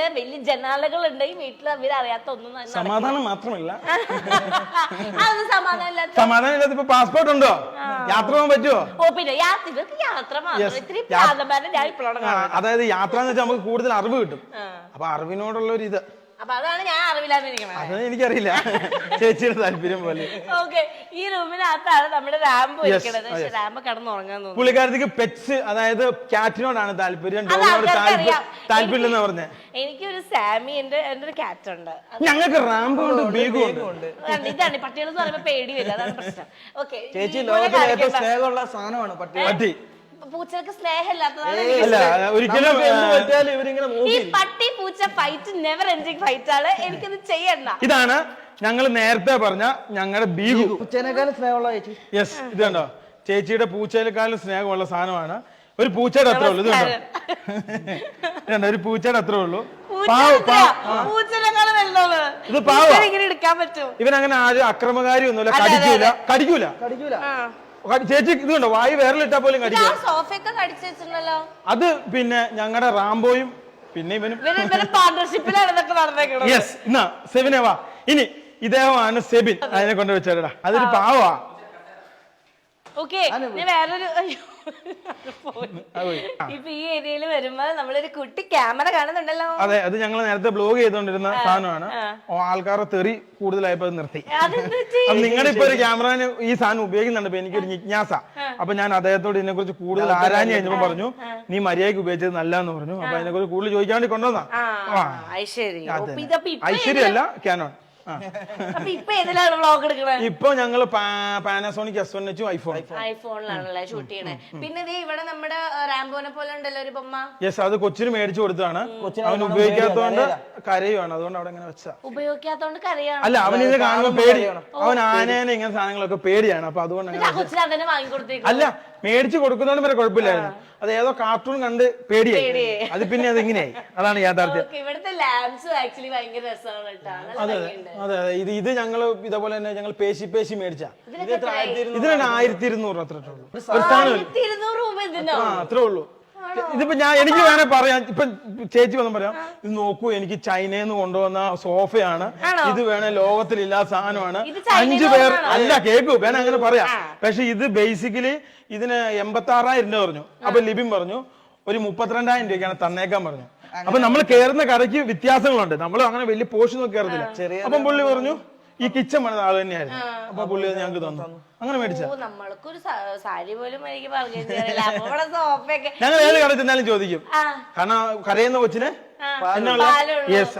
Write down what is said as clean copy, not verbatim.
ഉണ്ട്, വലിയ ജനാലകളുണ്ട്. ഈ വീട്ടിൽ അവർ അറിയാത്ത ഒന്നും സമാധാനം മാത്രമല്ല. അതൊന്നും സമാധാനമില്ലാത്ത. സമാധാനം ഇപ്പൊ പാസ്പോർട്ട് ഉണ്ടോ? യാത്ര പോകാൻ പറ്റുമോ? ഓ പിന്നെ ഇവർക്ക് യാത്ര മാത്രം. ഇത്തിരി പ്രാന്തമാരെ ഞാൻ ഇപ്പോഴാണ്. അതായത് യാത്ര എന്ന് വെച്ചാൽ നമുക്ക് കൂടുതൽ അറിവ് കിട്ടും. അപ്പൊ അറിവിനോടുള്ള ഒരു ഇത്. അപ്പൊ അതാണ് ഞാൻ അറിവില്ലാതിരിക്കണത്. അത് എനിക്കറിയില്ല, ചേച്ചിയുടെ താല്പര്യം പോലെ. ഓക്കെ, ഈ റൂമിനകത്താണ് നമ്മുടെ റാമ്പ് ഇരിക്കണത്. പക്ഷെ റാമ്പ് കടന്നുറങ്ങാൻ തോന്നുന്നു. പുള്ളിക്കാരത്തേക്ക് പെറ്റ്സ്, അതായത് ക്യാറ്റിനോടാണ് താല്പര്യം, ഡോഗിനോട് താല്പര്യമില്ലെന്ന് പറഞ്ഞ. എനിക്കൊരു സാമി, എന്റെ ഒരു ക്യാറ്റ് ഉണ്ട്. ഞങ്ങൾക്ക് റാമ്പ് ഉണ്ട്, ബീഗും ഉണ്ട്. ഇതാണ് പട്ടികൾ എന്ന് പറയുമ്പോ പേടി വരില്ല, അതാണ് പ്രശ്നം. ഓക്കെ, ചേച്ചി ലോകത്തിലെ ഏറ്റവും സ്നേഹമുള്ള സാധനമാണ് പട്ടി. പൂച്ചക്ക് സ്നേഹമില്ലാത്തതാണ്. ഒരിക്കലും ഈ പട്ടി പൂച്ച ഫൈറ്റ് നെവർ എൻഡിങ് ഫൈറ്റ് ആണ്. എനിക്കത് ചെയ്യണ്ട. ഇതാണ് ഞങ്ങൾ നേരത്തെ പറഞ്ഞ ഞങ്ങളുടെ ബീഗു. പൂച്ചേനേക്കാളും സ്നേഹമുള്ള ചേച്ചി. യെസ്, ഇത് കണ്ടോ, ചേച്ചിയുടെ പൂച്ചേനേക്കാളും സ്നേഹമുള്ള സാധനമാണ്. ഒരു പൂച്ചയുടെ അത്രേ ഉള്ളൂ. ഇത് കണ്ടോ, ഒരു പൂച്ചയുടെ അത്രേ ഉള്ളൂ. ഇത് പാവ. ഇവനങ്ങനെ ആരും അക്രമകാരി ഒന്നുമില്ല, കടിക്കൂല. ചേച്ചി ഇത് കണ്ടോ, വായി വേറിലിട്ടാ പോലും കടിക്കും. അത് പിന്നെ ഞങ്ങളുടെ റാംബോയും പിന്നെ ഇവനും പാർട്ണർഷിപ്പിലാണ്. യെസ്, എന്നാ സെബിനെ വാ. ഇനി ഇദ്ദേഹമാണ് സെബിൻ. അതിനെ കൊണ്ട് വെച്ചേടാ, അതൊരു പാവാ. ഓക്കെ, വേറൊരു ഇപ്പൊ ഈ ഏരിയയിൽ വരുമ്പോ നമ്മളൊരു കുട്ടി ക്യാമറ കാണുന്നുണ്ടല്ലോ. അതെ, അത് ഞങ്ങൾ നേരത്തെ ബ്ലോഗ് ചെയ്തോണ്ടിരുന്ന സാധനമാണ്. ആൾക്കാരെ തെറി കൂടുതലായപ്പോ അത് നിർത്തി. നിങ്ങളുടെ ഇപ്പൊ ഒരു ക്യാമറന് ഈ സാധനം ഉപയോഗിക്കുന്നുണ്ട്. എനിക്കൊരു ജിജ്ഞാസ. അപ്പൊ ഞാൻ അദ്ദേഹത്തോട് ഇതിനെ കുറിച്ച് കൂടുതൽ ആരാഞ്ഞ് കഴിഞ്ഞപ്പോ പറഞ്ഞു, നീ മര്യാദയ്ക്ക് ഉപയോഗിച്ചത് നല്ലതെന്ന് പറഞ്ഞു. അപ്പൊ അതിനെ കുറിച്ച് കൂടുതൽ ചോദിക്കാൻ വേണ്ടി കൊണ്ടുവന്നാ. ഐശ്വര്യല്ല, ക്യാനോൺ. ഇപ്പൊ ഞങ്ങള് പാനാസോണിക് S1H ഐഫോണിലാണല്ലേ ഷൂട്ട് ചെയ്യണേ. പിന്നെ ഇവിടെ നമ്മുടെ റാംബോനെ പോലെ ഉണ്ടല്ലോ ഒരു ബൊമ്മ. യെസ്, അത് കൊച്ചിന് മേടിച്ചു കൊടുത്താണ്. അവൻ ഉപയോഗിക്കാത്തോണ്ട് കരയുവാണ്. അതുകൊണ്ട് അവിടെ ഇങ്ങനെ വെച്ചാ. ഉപയോഗിക്കാത്തോണ്ട് കരയാണ്. അല്ല, അവനിത് കാണുമ്പോ പേടി. അവൻ ആനേനെ ഇങ്ങനെ സാധനങ്ങളൊക്കെ പേടിയാണ്. അപ്പൊ അതുകൊണ്ട് അല്ല, മേടിച്ചു കൊടുക്കുന്നതുകൊണ്ട് വരെ കുഴപ്പമില്ലായിരുന്നു. അത് ഏതോ കാർട്ടൂൺ കണ്ട് പേടിയായി. അത് പിന്നെ അത് ഇങ്ങനെയായി. അതാണ് യാഥാർത്ഥ്യം. ഇവിടുത്തെ ലാംപ്സ് ആക്ച്വലി ഭയങ്കര രസമാണ്. അതെ അതെ, ഇത് ഞങ്ങള് ഇതേപോലെ തന്നെ ഞങ്ങൾ പേശി മേടിച്ച. ഇതിനാണ് 1200 അത്രേ ഉള്ളൂ. അത്രേ ഉള്ളൂ. ഇതിപ്പോ എനിക്ക് വേണേ പറയാം. ഇപ്പൊ ചേച്ചി വന്നു പറയാം, ഇത് നോക്കൂ, എനിക്ക് ചൈനയിൽ നിന്ന് കൊണ്ടുവന്ന സോഫയാണ്, ഇത് വേണേ ലോകത്തിലില്ലാത്ത സാധനമാണ്, 5 പേർ അല്ല കേക്കൂ വേണേ അങ്ങനെ പറയാം. പക്ഷെ ഇത് ബേസിക്കലി ഇതിന് 86,000 രൂപ പറഞ്ഞു. അപ്പൊ ലിബിൻ പറഞ്ഞു ഒരു 32,000 രൂപയ്ക്കാണ് തന്നേക്കാൻ പറഞ്ഞു. അപ്പൊ നമ്മൾ കയറുന്ന കടയ്ക്ക് വ്യത്യാസങ്ങളുണ്ട്. നമ്മൾ അങ്ങനെ വലിയ പോഷൻ നോക്കി കയറത്തില്ല. അപ്പം പുള്ളി പറഞ്ഞു ഈ കിച്ചൺ പണിത ആള് തന്നെയായിരുന്നു. അപ്പൊ പുള്ളി അത് ഞങ്ങൾക്ക് തന്നു. അങ്ങനെ മേടിച്ച ഞങ്ങൾ ഏത് കടയിൽ ചെന്നാലും ചോദിക്കും. കാരണം കരയുന്ന കൊച്ചിന് എന്നുള്ള യെസ്